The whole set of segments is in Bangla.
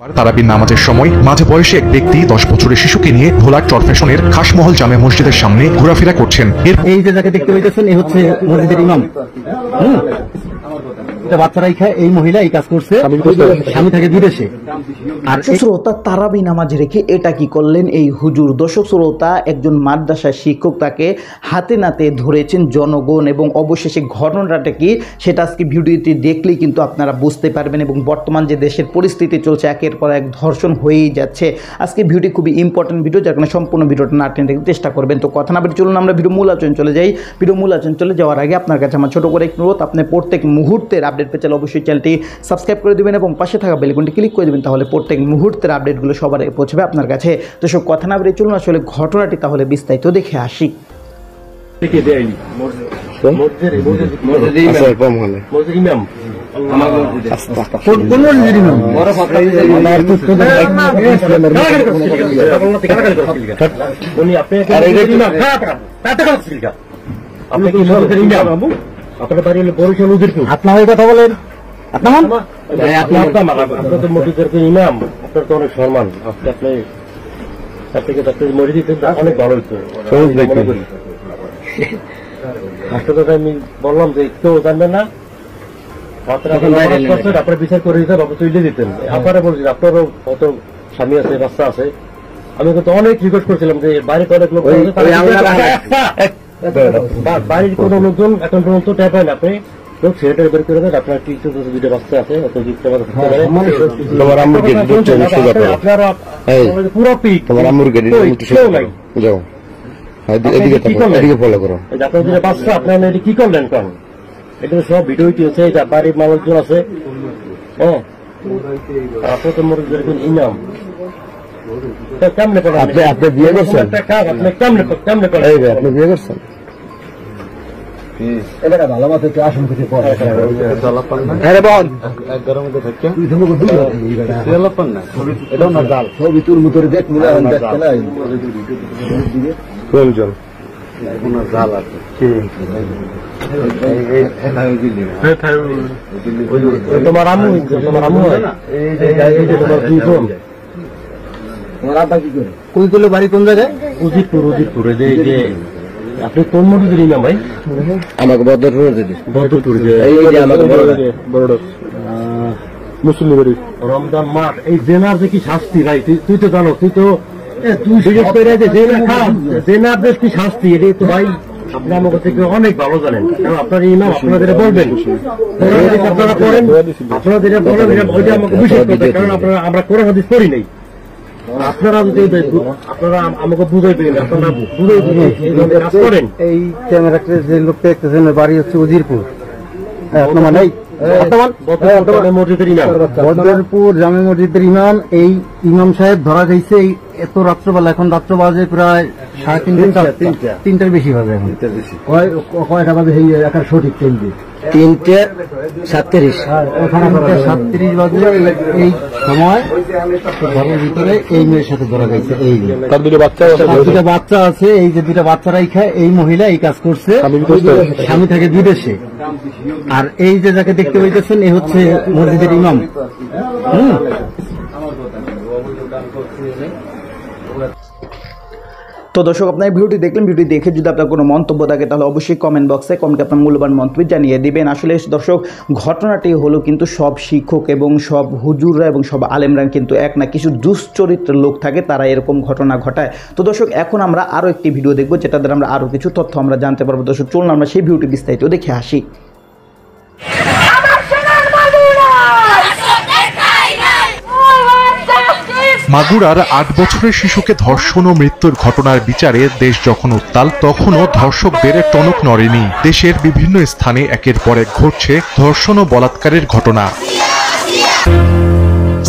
তারাবির নামাজের সময় মাঝ বয়সী এক ব্যক্তি 10 বছরের শিশুকে নিয়ে ভোলার চরফ্যাশনের খাসমহল জামে মসজিদের সামনে ঘোরাফেরা করছেন। এই যে যাকে দেখতে পাইতেছেন এই হচ্ছে মসজিদের ইমাম। বাচ্চারাই খায়, এই মহিলা এই কাজ করছে, স্বামী থাকে বিদেশে। আর শ্রোতা তারাবি নামাজ রেখে এটা কি করলেন এই হুজুর? দর্শক শ্রোতা, একজন মাদ্রাসার শিক্ষক তাকে হাতে নাতে ধরেছেন জনগণ, এবং অবশেষে ঘটনাটা কি সেটা আজকে ভিডিওটি দেখলেই কিন্তু আপনারা বুঝতে পারবেন। এবং বর্তমান যে দেশের পরিস্থিতি চলছে, একের পর এক ধর্ষণ হয়েই যাচ্ছে। আজকে ভিডিওটি খুবই ইম্পর্টেন্ট ভিডিও, যার কারণে সম্পূর্ণ ভিডিওটা না টেনে দেখতে চেষ্টা করবেন। তো কথা না বলে চলুন আমরা ভিডিও মূল আলোচনায় চলে যাই। ভিডিও মূল আলোচনায় চলে যাওয়ার আগে আপনার কাছে আমার ছোট করে একটু অনুরোধ, আপনি প্রত্যেক মুহূর্তের আপডেট পেতে চাইলে অবশ্যই চ্যানেলটি সাবস্ক্রাইব করে দেবেন এবং পাশে থাকা বেল আইকনটি ক্লিক করে দেবেন, তাহলে প্রত্যেক মুহূর্তের আপডেটগুলো সবার আগে পৌঁছবে আপনার কাছে। তো সব কথা না বলে চলুন আসলে ঘটনাটি তাহলে বিস্তারিত দেখে আসি। আপনার বাড়ি হলো বরিশাল উজিরপুর। আপনার কথা বলেন, আপনার তো মসজিদের ইমাম, আপনার তো অনেক সম্মান। অনেক ভালো হইতো। আমি বললাম যে কেউ জানবেন না, আপনার বিচার করে দিতেন, আপনি তুলে দিতেন। আপনারা বলছেন আপনারও কত স্বামী আছে, বাচ্চা আছে। আমি কিন্তু অনেক রিকোয়েস্ট করছিলাম যে বাইরে অনেক লোক, বাড়ির কোন লোকজন এখন পর্যন্ত ট্যাপ হয় না। আপনি লোক সেটা বের করে দেন, আপনার কিছু দুটো বাচ্চা আছে, আপনারা পুরো পিক আপনার দুটো বাচ্চা, আপনার কি করলেন? কারণ এটা সব ভিডিওটি হচ্ছে, বাড়ির মানুষজন আছে। হ্যাঁ, আপনার তো মসজিদের ইমাম, কেমনে করেন? আপনি বিয়ে করছেন? আপনি কেমনে আপনি বিয়ে করছেন? ভালো মতো একটু আসন থেকে ছবি তুল মতো দেখ জাল আছে। তোমার আম্মু, তোমার আম্মু হয় তোমার দুই বোন। কুইগুলো বাড়ি কোন জায়গায়? উজিরপুর। উজিরপুরে যে আপনি কোন মসজিদের ইমাম ভাই? আমাকে বদরপুর মুসলিম বাড়ি রমজান মাঠ। এই জেনার যে কি শাস্তি ভাই, তুই তো জানো, তুই তো জেনার যে কি শাস্তি, এটা তো ভাই আপনি আমার থেকে অনেক ভালো জানেন। কারণ আপনার ইমাম আপনাদের বলবেন, আপনারা করেন, আপনাদের বলেন, ওইটা আমাকে বিশ্বাস করতে। কারণ আপনারা, আমরা কোরআন হাদিস পড়ি নাই। আপনারা যদি আপনারা আমাকে বুঝাইবেন, আপনারা কাজ করেন। এই ক্যামেরাতে যে লোকটা দেখতেছেন বাড়ি হচ্ছে উজিরপুর। মানে বদরপুর জামে মসজিদের ইমাম। এই ইমাম সাহেব ধরা গেছে এত রাত্রবেলা, এখন রাত্র বাজে প্রায় 3:30 বেশি বাজে। এখন কয়টা বাজে? এখন সঠিক 3:37 বাজে। এই সময় ঘরের ভিতরে এই মেয়ের সাথে ধরা গেছে। এই তার দুটো বাচ্চা আছে, এই যে দুটা বাচ্চারাই খায়, এই মহিলা এই কাজ করছে, স্বামী থাকে বিদেশে। আর এই যে যাকে দেখতে পাইতেছেন এই হচ্ছে মসজিদের ইমাম। তো দর্শক, আপনার ভিডিওটি দেখলেন। ভিডিওটি দেখে যদি আপনার কোনো মন্তব্য থাকে তাহলে অবশ্যই কমেন্ট বক্সে কমেন্টে আপনার মূল্যবান মন্তব্য জানিয়ে দিবেন। আসলে দর্শক, ঘটনাটি হলো কিন্তু সব শিক্ষক এবং সব হুজুররা এবং সব আলেমরা কিন্তু এক না, কিছু দুশ্চরিত্রের লোক থাকে, তারা এরকম ঘটনা ঘটায়। তো দর্শক, এখন আমরা আরও একটি ভিডিও দেখবো, যেটা দ্বারা আমরা আরও কিছু তথ্য আমরা জানতে পারবো। দর্শক চলুন আমরা সেই ভিডিওটি বিস্তারিত দেখে আসি। মাগুরার 8 বছরের শিশুকে ধর্ষণ ও মৃত্যুর ঘটনার বিচারে দেশ যখন উত্তাল, তখনও ধর্ষকদের টনক নড়েনি। দেশের বিভিন্ন স্থানে একের পর এক ঘটছে ধর্ষণ ও বলাৎকারের ঘটনা।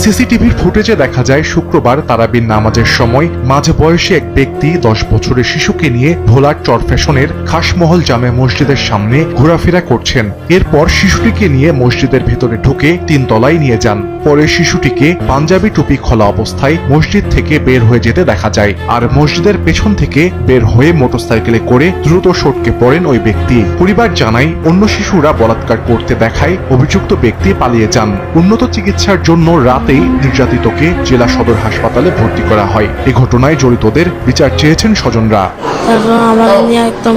সিসিটিভির ফুটেজে দেখা যায় শুক্রবার তারাবির নামাজের সময় মাঝ বয়সী এক ব্যক্তি 10 বছরের শিশুকে নিয়ে ভোলার চরফ্যাশনের খাসমহল জামে মসজিদের সামনে ঘোরাফেরা করছেন। এরপর শিশুটিকে নিয়ে মসজিদের ভেতরে ঢুকে 3 তলায় নিয়ে যান। পরে শিশুটিকে পাঞ্জাবি টুপি খোলা অবস্থায় মসজিদ থেকে বের হয়ে যেতে দেখা যায়। আর মসজিদের পেছন থেকে বের হয়ে মোটরসাইকেলে করে দ্রুত সটকে পড়েন ওই ব্যক্তি। পরিবার জানায়, অন্য শিশুরা বলাৎকার করতে দেখায় অভিযুক্ত ব্যক্তি পালিয়ে যান। উন্নত চিকিৎসার জন্য রাতে রাতেই নির্যাতিতকে জেলা সদর হাসপাতালে ভর্তি করা হয়। এই ঘটনায় জড়িতদের বিচার চেয়েছেন স্বজনরা। তারপর আমার নিয়ে একদম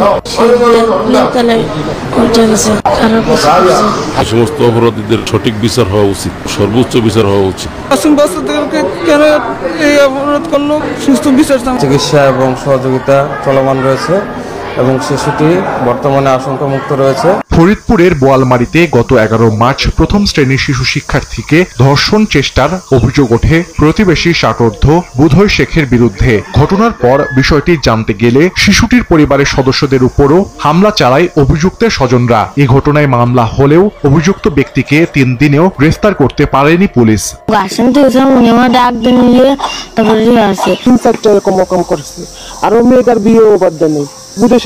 এই সমস্ত অপরাধীদের সঠিক বিচার হওয়া উচিত, সর্বোচ্চ বিচার হওয়া উচিত। কেন এই অপরাধ করলো সুস্থ বিচার চিকিৎসা এবং সহযোগিতা চলমান রয়েছে এবং শিশুটি বর্তমানে আশঙ্কামুক্ত রয়েছে। ফরিদপুরের বোয়ালমারীতে গত 11 মার্চ প্রথম শ্রেণীর শিশু শিক্ষার্থীকে ধর্ষণ চেষ্টার অভিযোগ ওঠে প্রতিবেশী ষাটোর্ধ্ব বুধই শেখের বিরুদ্ধে। ঘটনার পর বিষয়টি জানতে গেলে শিশুটির পরিবারের সদস্যদের উপরও হামলা চালায় অভিযুক্তের স্বজনরা। এই ঘটনায় মামলা হলেও অভিযুক্ত ব্যক্তিকে 3 দিনেও গ্রেফতার করতে পারেনি পুলিশ। আরো মেয়েটার বিয়েও বাদ নেই, বুধে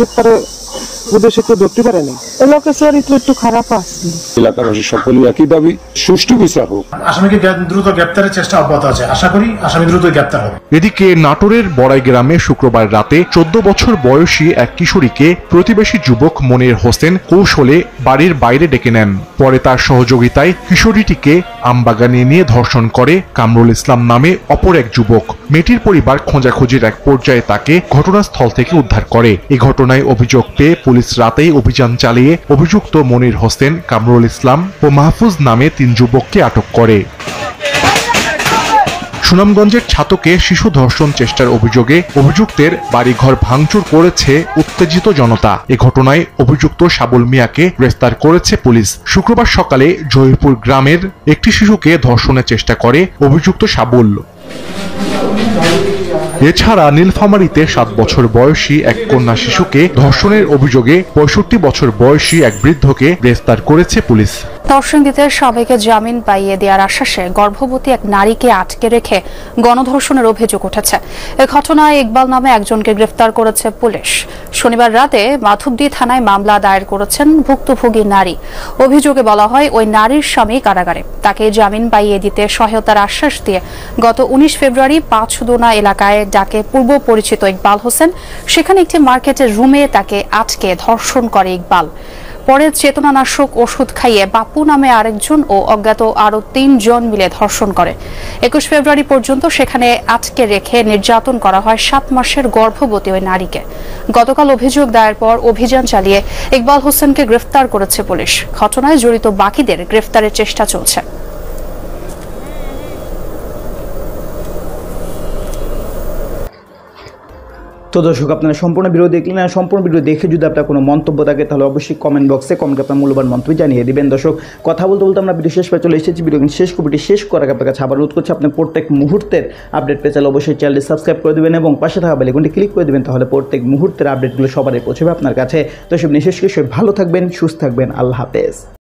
তো ধরতে পারে নাই। এলাকার চরিত্র একটু খারাপ আছে। এলাকার সকলেই একই দাবি, সুষ্ঠু বিচার হোক। আসামিকে দ্রুত গ্রেপ্তারের চেষ্টা অব্যাহত আছে, আশা করি আসামি দ্রুত গ্রেপ্তার হবে। এদিকে নাটোরের বড়াই গ্রামে শুক্রবার রাতে 14 বছর বয়সী এক কিশোরীকে প্রতিবেশী যুবক মনির হোসেন কৌশলে বাড়ির বাইরে ডেকে নেন। পরে তার সহযোগিতায় কিশোরীটিকে আমবাগানে নিয়ে ধর্ষণ করে কামরুল ইসলাম নামে অপর এক যুবক। মেয়েটির পরিবার খোঁজাখুঁজির এক পর্যায়ে তাকে ঘটনাস্থল থেকে উদ্ধার করে। এই ঘটনায় অভিযোগ পেয়ে পুলিশ রাতেই অভিযান চালিয়ে অভিযুক্ত মনির হোসেন, কামরুল ইসলাম ও মাহফুজ নামে 3 যুবককে আটক করে। সুনামগঞ্জের ছাতকে শিশু ধর্ষণ চেষ্টার অভিযোগে অভিযুক্তের বাড়িঘর ভাঙচুর করেছে উত্তেজিত জনতা। এ ঘটনায় অভিযুক্ত সাবুল মিয়াকে গ্রেফতার করেছে পুলিশ। শুক্রবার সকালে জয়পুর গ্রামের একটি শিশুকে ধর্ষণের চেষ্টা করে অভিযুক্ত সাবুল। এছাড়া নীলফামারীতে 7 বছর বয়সী এক কন্যা শিশুকে ধর্ষণের অভিযোগে 65 বছর বয়সী এক বৃদ্ধকে গ্রেফতার করেছে পুলিশ। ধর্ষণীদের সবাইকে জামিন পাইয়ে দেওয়ার আশ্বাসে গর্ভবতী এক নারীকে আটকে রেখে গণধর্ষণের অভিযোগ উঠেছে। এ ঘটনায় ইকবাল নামে একজনকে গ্রেফতার করেছে পুলিশ। শনিবার রাতে মাধবদী থানায় মামলা দায়ের করেছেন ভুক্তভোগী নারী। অভিযোগে বলা হয়, ওই নারীর স্বামী কারাগারে, তাকে জামিন পাইয়ে দিতে সহায়তার আশ্বাস দিয়ে গত 19 ফেব্রুয়ারি 5 দোনা এলাকায় ডাকে পূর্ব পরিচিত ইকবাল হোসেন সেখানে একটি মার্কেটের রুমে তাকে আটকে ধর্ষণ করে ইকবাল। পরে চেতনানাশক ওষুধ খাইয়ে বাপু নামে আরেকজন ও অজ্ঞাত আরো 3 জন মিলে ধর্ষণ করে। 21 ফেব্রুয়ারি পর্যন্ত সেখানে আটকে রেখে নির্যাতন করা হয় 7 মাসের গর্ভবতী ওই নারীকে। গতকাল অভিযোগ দায়ের পর অভিযান চালিয়ে ইকবাল হোসেনকে গ্রেফতার করেছে পুলিশ। ঘটনায় জড়িত বাকিদের গ্রেফতারের চেষ্টা চলছে। তো দর্শক, আপনারা সম্পূর্ণ ভিডিও দেখলেন। আর সম্পূর্ণ ভিডিও দেখে যদি আপনার কোনো মন্তব্য থাকে তাহলে অবশ্যই কমেন্ট বক্সে কমেন্টে আপনার মূল্যবান মন্তব্য জানিয়ে দিবেন। দর্শক, কথা বলতে বলতে আমরা ভিডিও শেষ পেয়ে চলে এসেছি। ভিডিও শেষ করার আগে আপনার কাছে আবার অনুরোধ করছি, আপনি প্রত্যেক মুহূর্তের আপডেট পেয়ে চাইলে অবশ্যই চ্যানেলটি সাবস্ক্রাইব করে দেবেন এবং পাশে থাকা বেল আইকনটি ক্লিক করে দেবেন, তাহলে প্রত্যেক মুহূর্তের আপডেটগুলো সবারই পৌঁছবে আপনার কাছে। দর্শক, বিশেষ করে ভালো থাকবেন, সুস্থ থাকবেন। আল্লাহ হাফেজ।